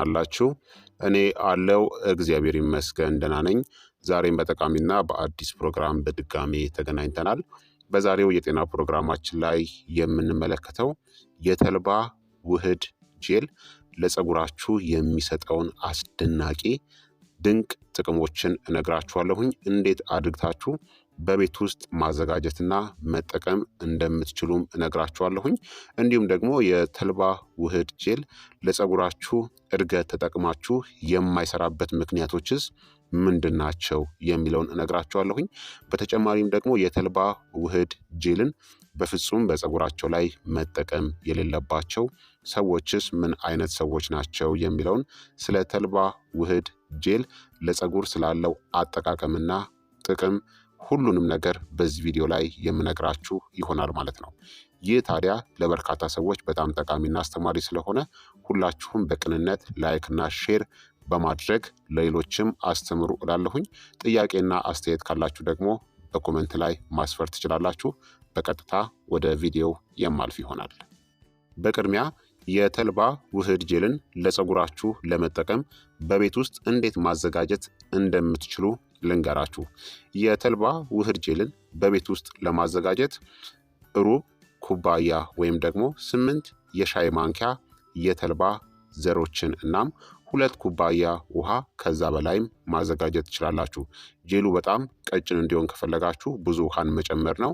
አላችሁ እኔ አለው እግዚአብሔር ይመስገን ደህና ነኝ። ዛሬም በጠቃሚና በአዲስ ፕሮግራም በድጋሜ ተገናኝተናል። በዛሬው የጤና ፕሮግራማችን ላይ የምንመለከተው የተልባ ውህድ ጄል ለፀጉራችሁ የሚሰጠውን አስደናቂ ድንቅ ጥቅሞችን እነግራችኋለሁኝ። እንዴት አድርጋችሁ በቤት ውስጥ ማዘጋጀትና መጠቀም እንደምትችሉም እነግራችኋለሁኝ። እንዲሁም ደግሞ የተልባ ውህድ ጄል ለፀጉራችሁ እድገት ተጠቅማችሁ የማይሰራበት ምክንያቶችስ ምንድን ናቸው የሚለውን እነግራችኋለሁኝ። በተጨማሪም ደግሞ የተልባ ውህድ ጄልን በፍጹም በፀጉራቸው ላይ መጠቀም የሌለባቸው ሰዎችስ ምን አይነት ሰዎች ናቸው የሚለውን ስለ ተልባ ውህድ ጄል ለፀጉር ስላለው አጠቃቀምና ጥቅም ሁሉንም ነገር በዚህ ቪዲዮ ላይ የምነግራችሁ ይሆናል ማለት ነው። ይህ ታዲያ ለበርካታ ሰዎች በጣም ጠቃሚና አስተማሪ ስለሆነ ሁላችሁም በቅንነት ላይክና ሼር በማድረግ ለሌሎችም አስተምሩ እላለሁኝ። ጥያቄና አስተያየት ካላችሁ ደግሞ በኮመንት ላይ ማስፈር ትችላላችሁ። በቀጥታ ወደ ቪዲዮው የማልፍ ይሆናል። በቅድሚያ የተልባ ውህድ ጄልን ለፀጉራችሁ ለመጠቀም በቤት ውስጥ እንዴት ማዘጋጀት እንደምትችሉ ልንገራችሁ። የተልባ ውህድ ጄልን በቤት ውስጥ ለማዘጋጀት ሩብ ኩባያ ወይም ደግሞ 8 የሻይ ማንኪያ የተልባ ዘሮችን እናም 2 ኩባያ ውሃ ከዛ በላይም ማዘጋጀት ትችላላችሁ። ጄሉ በጣም ቀጭን እንዲሆን ከፈለጋችሁ ብዙ ውሃን መጨመር ነው።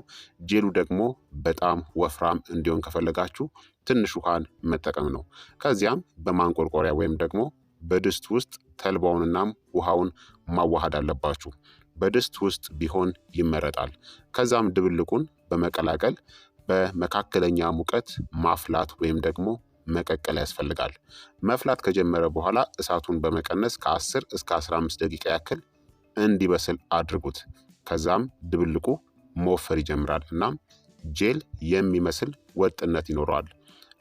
ጄሉ ደግሞ በጣም ወፍራም እንዲሆን ከፈለጋችሁ ትንሽ ውሃን መጠቀም ነው። ከዚያም በማንቆርቆሪያ ወይም ደግሞ በድስት ውስጥ ተልባውንናም ውሃውን ማዋሃድ አለባችሁ። በድስት ውስጥ ቢሆን ይመረጣል። ከዛም ድብልቁን በመቀላቀል በመካከለኛ ሙቀት ማፍላት ወይም ደግሞ መቀቀል ያስፈልጋል። መፍላት ከጀመረ በኋላ እሳቱን በመቀነስ ከ10 እስከ 15 ደቂቃ ያክል እንዲበስል አድርጉት። ከዛም ድብልቁ መወፈር ይጀምራል እናም ጄል የሚመስል ወጥነት ይኖረዋል።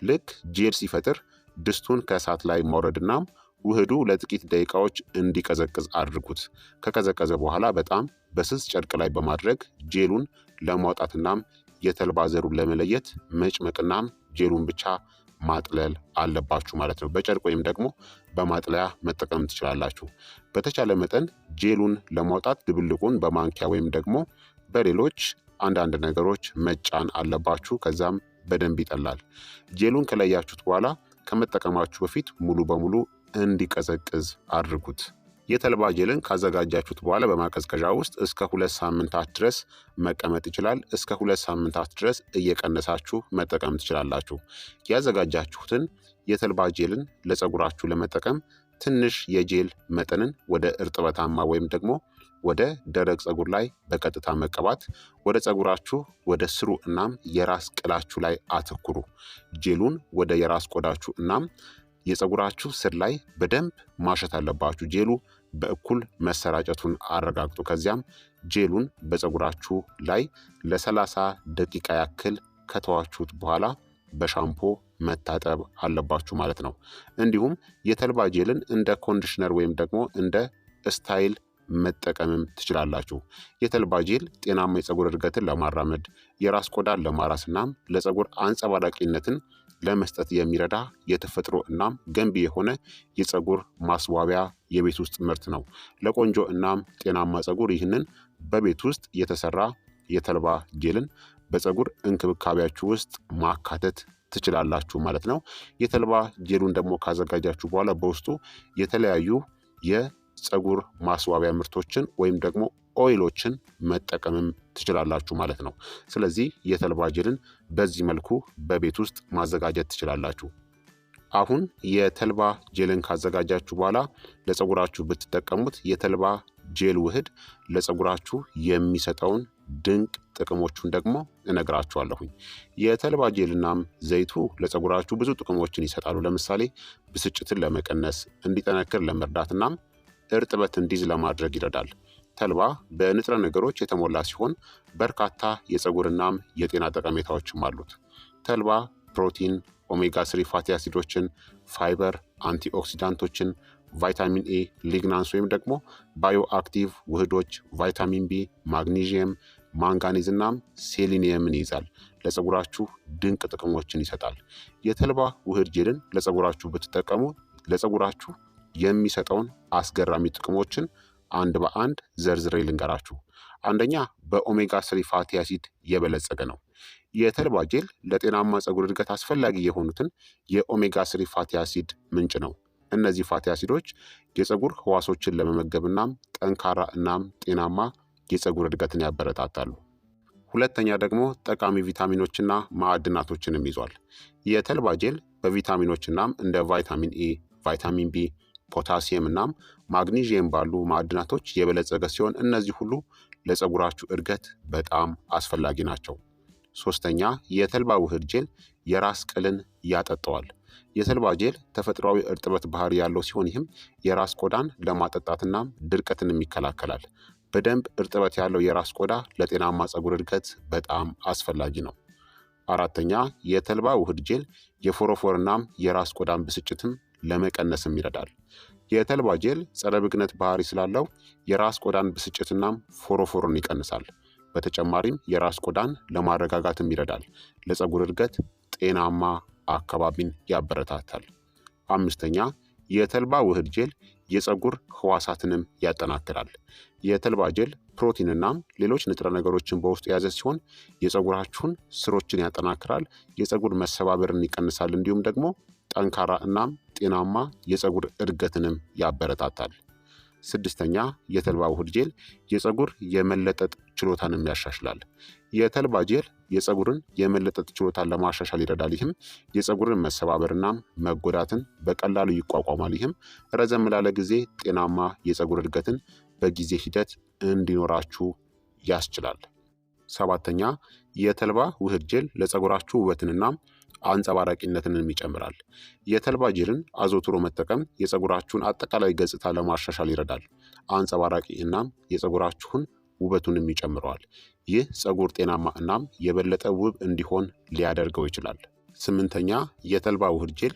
ልክ ጄል ሲፈጥር ድስቱን ከእሳት ላይ ማውረድና ውህዱ ለጥቂት ደቂቃዎች እንዲቀዘቅዝ አድርጉት። ከቀዘቀዘ በኋላ በጣም በስስ ጨርቅ ላይ በማድረግ ጄሉን ለማውጣትናም የተልባ ዘሩን ለመለየት መጭመቅናም ጄሉን ብቻ ማጥለል አለባችሁ ማለት ነው። በጨርቅ ወይም ደግሞ በማጥለያ መጠቀም ትችላላችሁ። በተቻለ መጠን ጄሉን ለማውጣት ድብልቁን በማንኪያ ወይም ደግሞ በሌሎች አንዳንድ ነገሮች መጫን አለባችሁ። ከዛም በደንብ ይጠላል። ጄሉን ከለያችሁት በኋላ ከመጠቀማችሁ በፊት ሙሉ በሙሉ እንዲቀዘቅዝ አድርጉት። የተልባ ጄልን ካዘጋጃችሁት በኋላ በማቀዝቀዣ ውስጥ እስከ 2 ሳምንታት ድረስ መቀመጥ ይችላል። እስከ 2 ሳምንታት ድረስ እየቀነሳችሁ መጠቀም ትችላላችሁ። ያዘጋጃችሁትን የተልባ ጄልን ለፀጉራችሁ ለመጠቀም ትንሽ የጄል መጠንን ወደ እርጥበታማ ወይም ደግሞ ወደ ደረቅ ፀጉር ላይ በቀጥታ መቀባት፣ ወደ ፀጉራችሁ ወደ ስሩ እናም የራስ ቅላችሁ ላይ አተኩሩ። ጄሉን ወደ የራስ ቆዳችሁ እናም የፀጉራችሁ ስር ላይ በደንብ ማሸት አለባችሁ። ጄሉ በእኩል መሰራጨቱን አረጋግጡ። ከዚያም ጄሉን በፀጉራችሁ ላይ ለ30 ደቂቃ ያክል ከተዋችሁት በኋላ በሻምፖ መታጠብ አለባችሁ ማለት ነው። እንዲሁም የተልባ ጄልን እንደ ኮንዲሽነር ወይም ደግሞ እንደ ስታይል መጠቀምም ትችላላችሁ። የተልባ ጄል ጤናማ የፀጉር እድገትን ለማራመድ የራስ ቆዳን ለማራስ እናም ለፀጉር አንጸባራቂነትን ለመስጠት የሚረዳ የተፈጥሮ እናም ገንቢ የሆነ የፀጉር ማስዋቢያ የቤት ውስጥ ምርት ነው። ለቆንጆ እናም ጤናማ ፀጉር ይህንን በቤት ውስጥ የተሰራ የተልባ ጄልን በፀጉር እንክብካቤያችሁ ውስጥ ማካተት ትችላላችሁ ማለት ነው። የተልባ ጄሉን ደግሞ ካዘጋጃችሁ በኋላ በውስጡ የተለያዩ የፀጉር ማስዋቢያ ምርቶችን ወይም ደግሞ ኦይሎችን መጠቀምም ትችላላችሁ ማለት ነው። ስለዚህ የተልባ ጄልን በዚህ መልኩ በቤት ውስጥ ማዘጋጀት ትችላላችሁ። አሁን የተልባ ጄልን ካዘጋጃችሁ በኋላ ለፀጉራችሁ ብትጠቀሙት የተልባ ጄል ውህድ ለፀጉራችሁ የሚሰጠውን ድንቅ ጥቅሞቹን ደግሞ እነግራችኋለሁኝ። የተልባ ጄልናም ዘይቱ ለፀጉራችሁ ብዙ ጥቅሞችን ይሰጣሉ። ለምሳሌ ብስጭትን ለመቀነስ፣ እንዲጠነክር ለመርዳትናም እርጥበት እንዲይዝ ለማድረግ ይረዳል። ተልባ በንጥረ ነገሮች የተሞላ ሲሆን በርካታ የፀጉርናም የጤና ጠቀሜታዎችም አሉት። ተልባ ፕሮቲን፣ ኦሜጋ 3 ፋቲ አሲዶችን፣ ፋይበር፣ አንቲኦክሲዳንቶችን፣ ቫይታሚን ኤ፣ ሊግናንስ ወይም ደግሞ ባዮ አክቲቭ ውህዶች፣ ቫይታሚን ቢ፣ ማግኒዥየም፣ ማንጋኔዝ እናም ሴሊኒየምን ይይዛል። ለፀጉራችሁ ድንቅ ጥቅሞችን ይሰጣል። የተልባ ውህድ ጄልን ለፀጉራችሁ ብትጠቀሙ ለፀጉራችሁ የሚሰጠውን አስገራሚ ጥቅሞችን አንድ በአንድ ዘርዝሬ ልንገራችሁ። አንደኛ በኦሜጋ 3 ፋቲ አሲድ የበለጸገ ነው። የተልባ ጄል ለጤናማ ፀጉር እድገት አስፈላጊ የሆኑትን የኦሜጋ 3 ፋቲ አሲድ ምንጭ ነው። እነዚህ ፋቲ አሲዶች የፀጉር ህዋሶችን ለመመገብ እናም ጠንካራ እናም ጤናማ የፀጉር እድገትን ያበረታታሉ። ሁለተኛ ደግሞ ጠቃሚ ቪታሚኖችና ማዕድናቶችንም ይዟል። የተልባ ጄል በቪታሚኖች እናም እንደ ቫይታሚን ኤ፣ ቫይታሚን ቢ፣ ፖታሲየም እናም ማግኒዥየም ባሉ ማዕድናቶች የበለጸገ ሲሆን እነዚህ ሁሉ ለፀጉራችሁ እድገት በጣም አስፈላጊ ናቸው። ሶስተኛ የተልባ ውህድ ጄል የራስ ቅልን ያጠጠዋል። የተልባ ጄል ተፈጥሯዊ እርጥበት ባህሪ ያለው ሲሆን ይህም የራስ ቆዳን ለማጠጣትናም ድርቀትንም ይከላከላል። በደንብ እርጥበት ያለው የራስ ቆዳ ለጤናማ ፀጉር እድገት በጣም አስፈላጊ ነው። አራተኛ የተልባ ውህድ ጄል የፎሮፎር እናም የራስ ቆዳን ብስጭትም ለመቀነስም ይረዳል። የተልባ ጄል ጸረ ብግነት ባህሪ ስላለው የራስ ቆዳን ብስጭትናም ፎሮፎርን ይቀንሳል። በተጨማሪም የራስ ቆዳን ለማረጋጋትም ይረዳል። ለፀጉር እድገት ጤናማ አካባቢን ያበረታታል። አምስተኛ የተልባ ውህድ ጄል የፀጉር ህዋሳትንም ያጠናክራል። የተልባ ጄል ፕሮቲንናም ሌሎች ንጥረ ነገሮችን በውስጡ የያዘ ሲሆን የፀጉራችሁን ስሮችን ያጠናክራል፣ የፀጉር መሰባበርን ይቀንሳል፣ እንዲሁም ደግሞ ጠንካራ እናም ጤናማ የፀጉር እድገትንም ያበረታታል። ስድስተኛ የተልባ ውህድ ጄል የፀጉር የመለጠጥ ችሎታንም ያሻሽላል። የተልባ ጄል የፀጉርን የመለጠጥ ችሎታን ለማሻሻል ይረዳል። ይህም የፀጉርን መሰባበርናም መጎዳትን በቀላሉ ይቋቋማል። ይህም ረዘም ላለ ጊዜ ጤናማ የፀጉር እድገትን በጊዜ ሂደት እንዲኖራችሁ ያስችላል። ሰባተኛ የተልባ ውህድ ጄል ለፀጉራችሁ ውበትንናም አንጸባራቂነትንም ይጨምራል። የተልባ ጄልን አዘውትሮ መጠቀም የፀጉራችሁን አጠቃላይ ገጽታ ለማሻሻል ይረዳል። አንጸባራቂ እናም የፀጉራችሁን ውበቱንም ይጨምረዋል። ይህ ፀጉር ጤናማ እናም የበለጠ ውብ እንዲሆን ሊያደርገው ይችላል። ስምንተኛ የተልባ ውህድ ጄል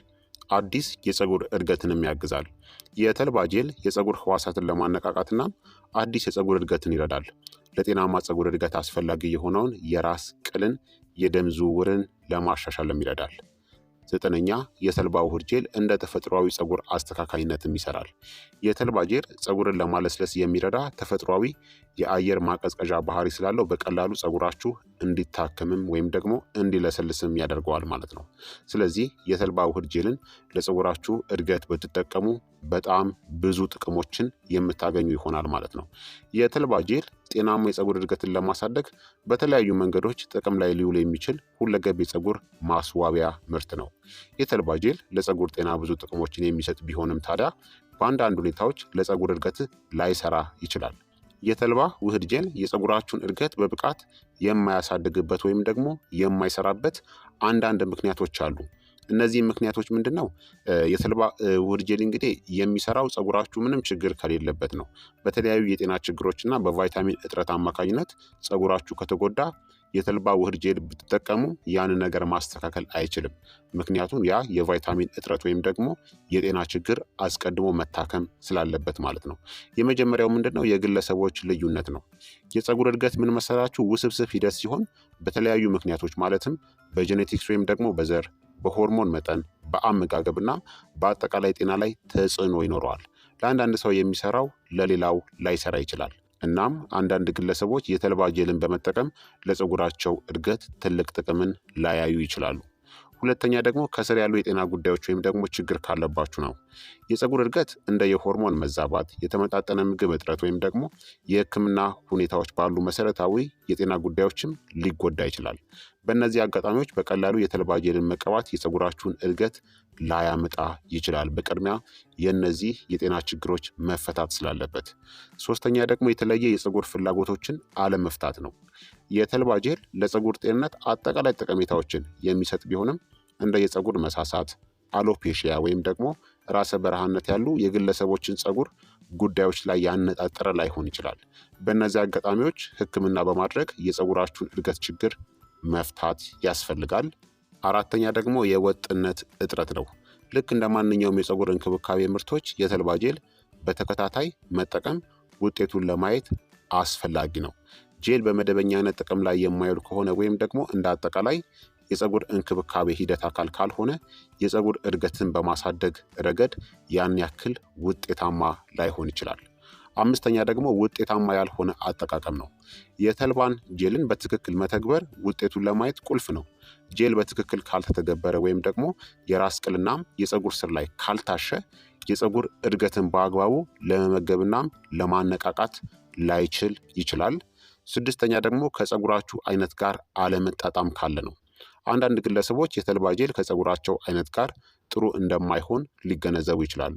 አዲስ የፀጉር እድገትንም ያግዛል። የተልባ ጄል የፀጉር ህዋሳትን ለማነቃቃትና አዲስ የፀጉር እድገትን ይረዳል። ለጤናማ ፀጉር እድገት አስፈላጊ የሆነውን የራስ ቅልን የደም ዝውውርን ለማሻሻልም ይረዳል። ዘጠነኛ የተልባ ውህድ ጄል እንደ ተፈጥሯዊ ፀጉር አስተካካይነትም ይሰራል። የተልባ ጄል ፀጉርን ለማለስለስ የሚረዳ ተፈጥሯዊ የአየር ማቀዝቀዣ ባህሪ ስላለው በቀላሉ ፀጉራችሁ እንዲታከምም ወይም ደግሞ እንዲለሰልስም ያደርገዋል ማለት ነው። ስለዚህ የተልባ ውህድ ጄልን ለፀጉራችሁ እድገት ብትጠቀሙ በጣም ብዙ ጥቅሞችን የምታገኙ ይሆናል ማለት ነው። የተልባ ጄል ጤናማ የፀጉር እድገትን ለማሳደግ በተለያዩ መንገዶች ጥቅም ላይ ሊውል የሚችል ሁለገብ የፀጉር ማስዋቢያ ምርት ነው። የተልባ ጄል ለፀጉር ጤና ብዙ ጥቅሞችን የሚሰጥ ቢሆንም ታዲያ በአንዳንድ ሁኔታዎች ለፀጉር እድገት ላይሰራ ይችላል። የተልባ ውህድ ጄል የፀጉራችሁን እድገት በብቃት የማያሳድግበት ወይም ደግሞ የማይሰራበት አንዳንድ ምክንያቶች አሉ። እነዚህ ምክንያቶች ምንድን ነው? የተልባ ውህድ ጄል እንግዲህ የሚሰራው ፀጉራችሁ ምንም ችግር ከሌለበት ነው። በተለያዩ የጤና ችግሮች እና በቫይታሚን እጥረት አማካኝነት ፀጉራችሁ ከተጎዳ የተልባ ውህድ ጄል ብትጠቀሙ ያንን ነገር ማስተካከል አይችልም። ምክንያቱም ያ የቫይታሚን እጥረት ወይም ደግሞ የጤና ችግር አስቀድሞ መታከም ስላለበት ማለት ነው። የመጀመሪያው ምንድን ነው? የግለሰቦች ልዩነት ነው። የፀጉር እድገት ምን መሰላችሁ? ውስብስብ ሂደት ሲሆን በተለያዩ ምክንያቶች ማለትም በጄኔቲክስ ወይም ደግሞ በዘር፣ በሆርሞን መጠን፣ በአመጋገብና በአጠቃላይ ጤና ላይ ተጽዕኖ ይኖረዋል። ለአንዳንድ ሰው የሚሰራው ለሌላው ላይሰራ ይችላል። እናም አንዳንድ ግለሰቦች የተልባ ጄልን በመጠቀም ለፀጉራቸው እድገት ትልቅ ጥቅምን ላያዩ ይችላሉ። ሁለተኛ ደግሞ ከስር ያሉ የጤና ጉዳዮች ወይም ደግሞ ችግር ካለባችሁ ነው። የፀጉር እድገት እንደ የሆርሞን መዛባት፣ የተመጣጠነ ምግብ እጥረት ወይም ደግሞ የሕክምና ሁኔታዎች ባሉ መሰረታዊ የጤና ጉዳዮችም ሊጎዳ ይችላል። በእነዚህ አጋጣሚዎች በቀላሉ የተልባ ጄልን መቀባት የፀጉራችሁን እድገት ላያመጣ ይችላል። በቅድሚያ የእነዚህ የጤና ችግሮች መፈታት ስላለበት። ሶስተኛ ደግሞ የተለየ የፀጉር ፍላጎቶችን አለመፍታት ነው። የተልባ ጄል ለፀጉር ጤንነት አጠቃላይ ጠቀሜታዎችን የሚሰጥ ቢሆንም እንደ የፀጉር መሳሳት፣ አሎፔሺያ ወይም ደግሞ ራሰ በረሃነት ያሉ የግለሰቦችን ፀጉር ጉዳዮች ላይ ያነጣጠረ ላይሆን ይችላል። በእነዚህ አጋጣሚዎች ሕክምና በማድረግ የፀጉራችሁን እድገት ችግር መፍታት ያስፈልጋል። አራተኛ ደግሞ የወጥነት እጥረት ነው። ልክ እንደ ማንኛውም የፀጉር እንክብካቤ ምርቶች የተልባ ጄል በተከታታይ መጠቀም ውጤቱን ለማየት አስፈላጊ ነው። ጄል በመደበኛነት ጥቅም ላይ የማይውል ከሆነ ወይም ደግሞ እንደ አጠቃላይ የፀጉር እንክብካቤ ሂደት አካል ካልሆነ የፀጉር እድገትን በማሳደግ ረገድ ያን ያክል ውጤታማ ላይሆን ይችላል። አምስተኛ ደግሞ ውጤታማ ያልሆነ አጠቃቀም ነው። የተልባን ጄልን በትክክል መተግበር ውጤቱን ለማየት ቁልፍ ነው። ጄል በትክክል ካልተተገበረ ወይም ደግሞ የራስ ቅልናም የፀጉር ስር ላይ ካልታሸ የፀጉር እድገትን በአግባቡ ለመመገብናም ለማነቃቃት ላይችል ይችላል። ስድስተኛ ደግሞ ከፀጉራችሁ አይነት ጋር አለመጣጣም ካለ ነው። አንዳንድ ግለሰቦች የተልባ ጄል ከፀጉራቸው አይነት ጋር ጥሩ እንደማይሆን ሊገነዘቡ ይችላሉ።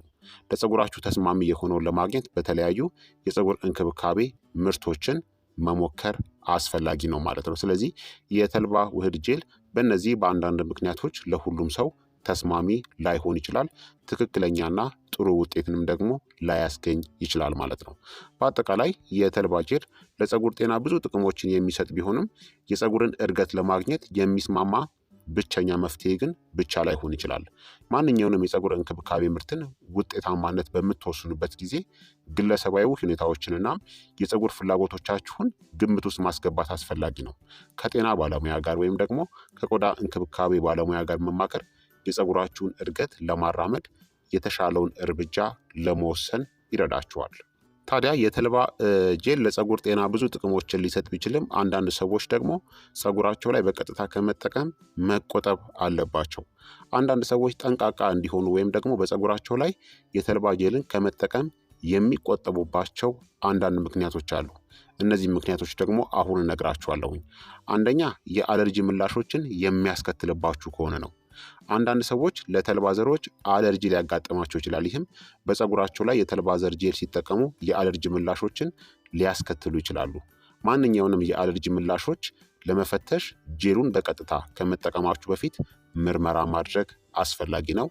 ለፀጉራችሁ ተስማሚ የሆነውን ለማግኘት በተለያዩ የፀጉር እንክብካቤ ምርቶችን መሞከር አስፈላጊ ነው ማለት ነው። ስለዚህ የተልባ ውህድ ጄል በእነዚህ በአንዳንድ ምክንያቶች ለሁሉም ሰው ተስማሚ ላይሆን ይችላል። ትክክለኛና ጥሩ ውጤትንም ደግሞ ላያስገኝ ይችላል ማለት ነው። በአጠቃላይ የተልባ ጄል ለፀጉር ጤና ብዙ ጥቅሞችን የሚሰጥ ቢሆንም የፀጉርን እድገት ለማግኘት የሚስማማ ብቸኛ መፍትሄ ግን ብቻ ላይሆን ይችላል። ማንኛውንም የፀጉር እንክብካቤ ምርትን ውጤታማነት በምትወስኑበት ጊዜ ግለሰባዊ ሁኔታዎችንና የፀጉር ፍላጎቶቻችሁን ግምት ውስጥ ማስገባት አስፈላጊ ነው። ከጤና ባለሙያ ጋር ወይም ደግሞ ከቆዳ እንክብካቤ ባለሙያ ጋር መማከር የፀጉራችሁን እድገት ለማራመድ የተሻለውን እርምጃ ለመወሰን ይረዳችኋል። ታዲያ የተልባ ጄል ለፀጉር ጤና ብዙ ጥቅሞችን ሊሰጥ ቢችልም አንዳንድ ሰዎች ደግሞ ፀጉራቸው ላይ በቀጥታ ከመጠቀም መቆጠብ አለባቸው። አንዳንድ ሰዎች ጠንቃቃ እንዲሆኑ ወይም ደግሞ በፀጉራቸው ላይ የተልባ ጄልን ከመጠቀም የሚቆጠቡባቸው አንዳንድ ምክንያቶች አሉ። እነዚህ ምክንያቶች ደግሞ አሁን እነግራችኋለሁኝ። አንደኛ የአለርጂ ምላሾችን የሚያስከትልባችሁ ከሆነ ነው። አንዳንድ ሰዎች ለተልባ ዘሮች አለርጂ ሊያጋጥማቸው ይችላል። ይህም በፀጉራቸው ላይ የተልባ ዘር ጄል ሲጠቀሙ የአለርጂ ምላሾችን ሊያስከትሉ ይችላሉ። ማንኛውንም የአለርጂ ምላሾች ለመፈተሽ ጄሉን በቀጥታ ከመጠቀማችሁ በፊት ምርመራ ማድረግ አስፈላጊ ነው።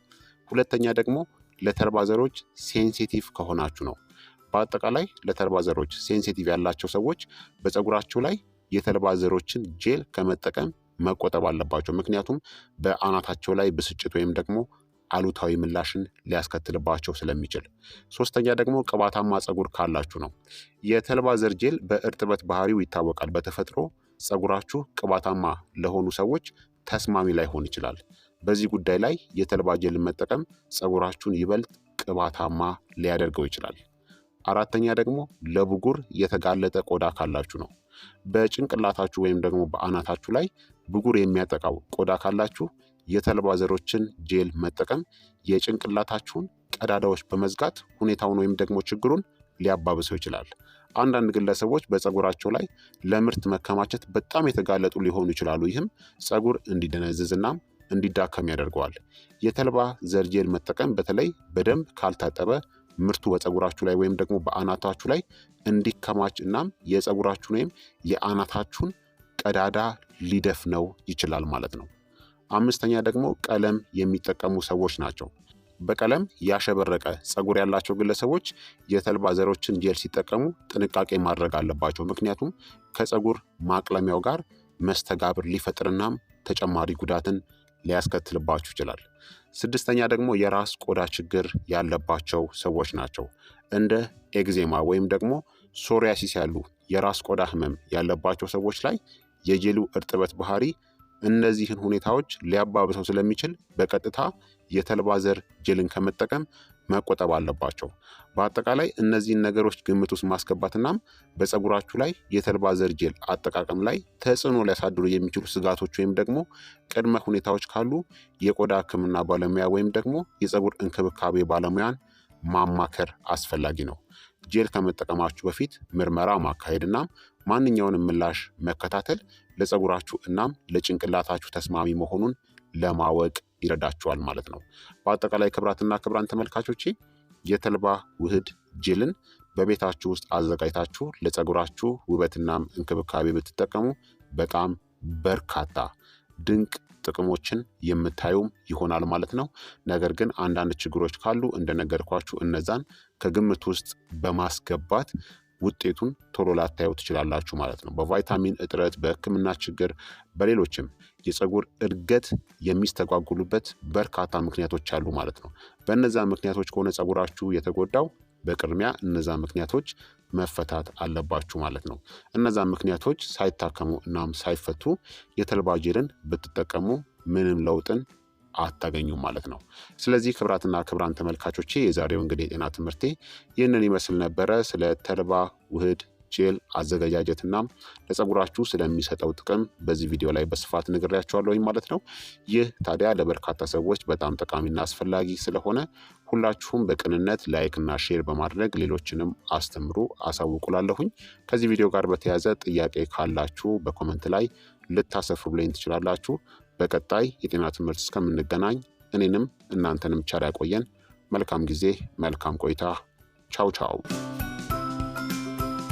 ሁለተኛ ደግሞ ለተልባ ዘሮች ሴንሲቲቭ ከሆናችሁ ነው። በአጠቃላይ ለተልባ ዘሮች ሴንሲቲቭ ያላቸው ሰዎች በፀጉራቸው ላይ የተልባ ዘሮችን ጄል ከመጠቀም መቆጠብ አለባቸው። ምክንያቱም በአናታቸው ላይ ብስጭት ወይም ደግሞ አሉታዊ ምላሽን ሊያስከትልባቸው ስለሚችል። ሶስተኛ ደግሞ ቅባታማ ፀጉር ካላችሁ ነው። የተልባ ዘር ጄል በእርጥበት ባህሪው ይታወቃል። በተፈጥሮ ፀጉራችሁ ቅባታማ ለሆኑ ሰዎች ተስማሚ ላይሆን ይችላል። በዚህ ጉዳይ ላይ የተልባ ጄልን መጠቀም ፀጉራችሁን ይበልጥ ቅባታማ ሊያደርገው ይችላል። አራተኛ ደግሞ ለብጉር የተጋለጠ ቆዳ ካላችሁ ነው። በጭንቅላታችሁ ወይም ደግሞ በአናታችሁ ላይ ብጉር የሚያጠቃው ቆዳ ካላችሁ የተልባ ዘሮችን ጄል መጠቀም የጭንቅላታችሁን ቀዳዳዎች በመዝጋት ሁኔታውን ወይም ደግሞ ችግሩን ሊያባብሰው ይችላል። አንዳንድ ግለሰቦች በፀጉራቸው ላይ ለምርት መከማቸት በጣም የተጋለጡ ሊሆኑ ይችላሉ። ይህም ፀጉር እንዲደነዝዝና እንዲዳከም ያደርገዋል። የተልባ ዘር ጄል መጠቀም በተለይ በደንብ ካልታጠበ ምርቱ በፀጉራችሁ ላይ ወይም ደግሞ በአናታችሁ ላይ እንዲከማች እናም የፀጉራችሁን ወይም የአናታችሁን ቀዳዳ ሊደፍነው ይችላል ማለት ነው። አምስተኛ ደግሞ ቀለም የሚጠቀሙ ሰዎች ናቸው። በቀለም ያሸበረቀ ፀጉር ያላቸው ግለሰቦች የተልባ ዘሮችን ጄል ሲጠቀሙ ጥንቃቄ ማድረግ አለባቸው። ምክንያቱም ከፀጉር ማቅለሚያው ጋር መስተጋብር ሊፈጥርናም ተጨማሪ ጉዳትን ሊያስከትልባችሁ ይችላል። ስድስተኛ ደግሞ የራስ ቆዳ ችግር ያለባቸው ሰዎች ናቸው። እንደ ኤግዜማ ወይም ደግሞ ሶሪያሲስ ያሉ የራስ ቆዳ ህመም ያለባቸው ሰዎች ላይ የጄሉ እርጥበት ባህሪ እነዚህን ሁኔታዎች ሊያባብሰው ስለሚችል በቀጥታ የተልባ ዘር ጄልን ከመጠቀም መቆጠብ አለባቸው። በአጠቃላይ እነዚህን ነገሮች ግምት ውስጥ ማስገባትናም በፀጉራችሁ ላይ የተልባ ዘር ጄል አጠቃቀም ላይ ተጽዕኖ ሊያሳድሩ የሚችሉ ስጋቶች ወይም ደግሞ ቅድመ ሁኔታዎች ካሉ የቆዳ ሕክምና ባለሙያ ወይም ደግሞ የፀጉር እንክብካቤ ባለሙያን ማማከር አስፈላጊ ነው። ጄል ከመጠቀማችሁ በፊት ምርመራ ማካሄድ እናም ማንኛውንም ምላሽ መከታተል ለፀጉራችሁ እናም ለጭንቅላታችሁ ተስማሚ መሆኑን ለማወቅ ይረዳችኋል ማለት ነው። በአጠቃላይ ክቡራትና ክቡራን ተመልካቾቼ የተልባ ውህድ ጄልን በቤታችሁ ውስጥ አዘጋጅታችሁ ለፀጉራችሁ ውበትናም እንክብካቤ ብትጠቀሙ በጣም በርካታ ድንቅ ጥቅሞችን የምታዩም ይሆናል ማለት ነው። ነገር ግን አንዳንድ ችግሮች ካሉ እንደነገርኳችሁ እነዛን ከግምት ውስጥ በማስገባት ውጤቱን ቶሎ ላታዩ ትችላላችሁ ማለት ነው። በቫይታሚን እጥረት፣ በህክምና ችግር፣ በሌሎችም የፀጉር እድገት የሚስተጓጉሉበት በርካታ ምክንያቶች አሉ ማለት ነው። በእነዛ ምክንያቶች ከሆነ ፀጉራችሁ የተጎዳው በቅድሚያ እነዛ ምክንያቶች መፈታት አለባችሁ ማለት ነው። እነዛ ምክንያቶች ሳይታከሙ እናም ሳይፈቱ የተልባ ጄልን ብትጠቀሙ ምንም ለውጥን አታገኙም ማለት ነው። ስለዚህ ክቡራትና ክቡራን ተመልካቾቼ የዛሬው እንግዲህ የጤና ትምህርቴ ይህንን ይመስል ነበረ። ስለ ተልባ ውህድ ጄል አዘገጃጀትና ለፀጉራችሁ ስለሚሰጠው ጥቅም በዚህ ቪዲዮ ላይ በስፋት ነግሬያችኋለሁ ማለት ነው። ይህ ታዲያ ለበርካታ ሰዎች በጣም ጠቃሚና አስፈላጊ ስለሆነ ሁላችሁም በቅንነት ላይክና ሼር በማድረግ ሌሎችንም አስተምሩ፣ አሳውቁላለሁኝ። ከዚህ ቪዲዮ ጋር በተያያዘ ጥያቄ ካላችሁ በኮመንት ላይ ልታሰፍሩልኝ ትችላላችሁ። በቀጣይ የጤና ትምህርት እስከምንገናኝ እኔንም እናንተንም ቸር ያቆየን። መልካም ጊዜ፣ መልካም ቆይታ። ቻው ቻው።